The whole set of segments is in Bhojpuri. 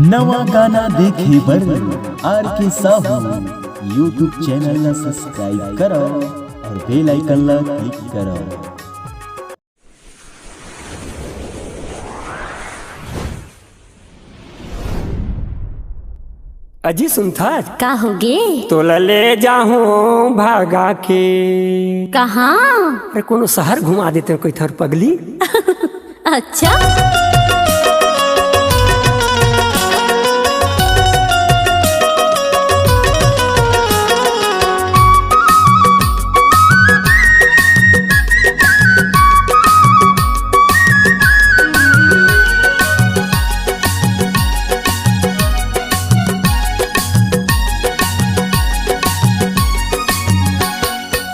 नवा गाना देखे बर आर के साहू यूट्यूब चैनल ला सब्सक्राइब करो और बेल आइकन ला क्लिक करो। अजी सुनता का होगे तो ले जाऊं भागा के कहाँ? अरे कोनो शहर घुमा देते कोई थर पगली। अच्छा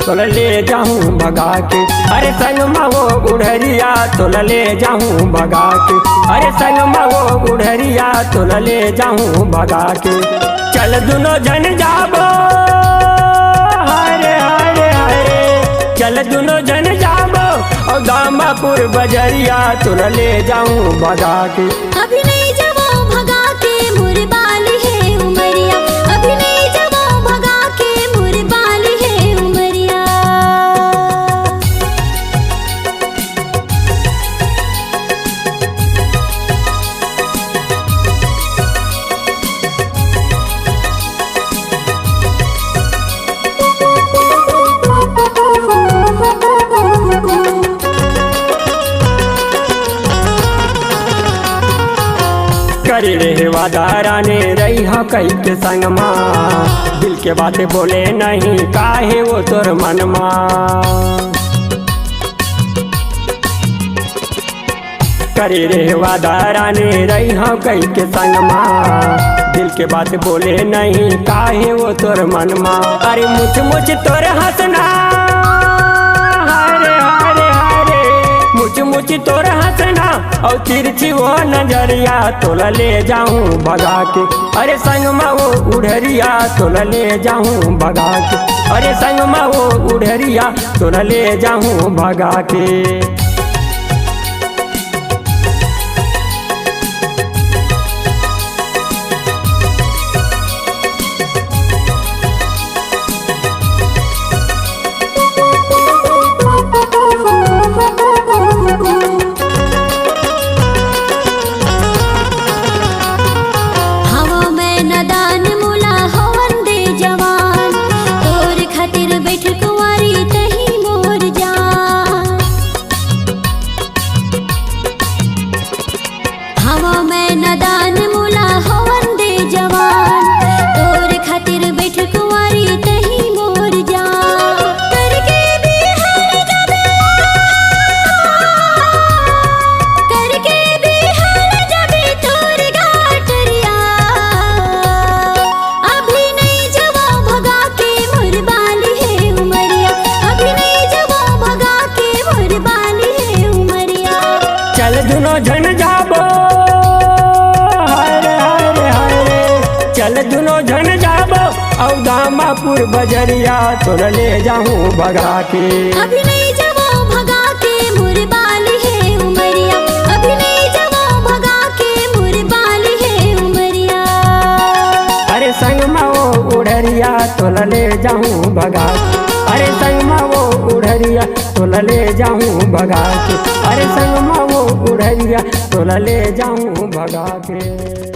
तो ले जाऊं भगा के अरे संग वो उड़हरिया तो ले जाऊं भगा के अरे संग वो उड़हरिया तो ले जाऊं भगा के चल दुनो जन जाबो हरे हरे हरे चल दुनो जन जाबो और दामापुर बजरिया तो ले जाऊं भगा के। अभी नहीं जाओ भगा के मोरे बाली है उमरिया अभी नहीं जाओ भगा के मोरे बाली है उमरिया। करे रे वादारा ने रही हो कई के संग माँ दिल के बातें बोले नहीं काहे वो तोर मन माँ। करे रे वादारा ने रही हो कई के संग माँ दिल के बातें बोले नहीं काहे वो तोर मन माँ। अरे मुझ मुझ तोर हंसना हरे हरे हरे मुझ मुझ तोर हंसना और तिरछी वो नजरिया तो ले जाऊं भगा के अरे संग में वो उड़हरिया तो ले जाऊं भगा के अरे संग में वो उड़हरिया तो ले जाऊं भगा के। जन जाबो हरे हरे हरे चल दुनो जन जाबो और दामापुर बजरिया तो ले जाऊं भगा के। अभी नहीं जाओ भगा के मोरे बाली है उमरिया अभी नहीं जाओ भगा के मोरे बाली है उमरिया। अरे संग में वो उड़हरिया तो ले जाऊं भगा अरे संग में वो उड़हरिया तो ले जाऊं भगा के अरे संग में वो उड़हरिया तो ले जाऊं भगा के।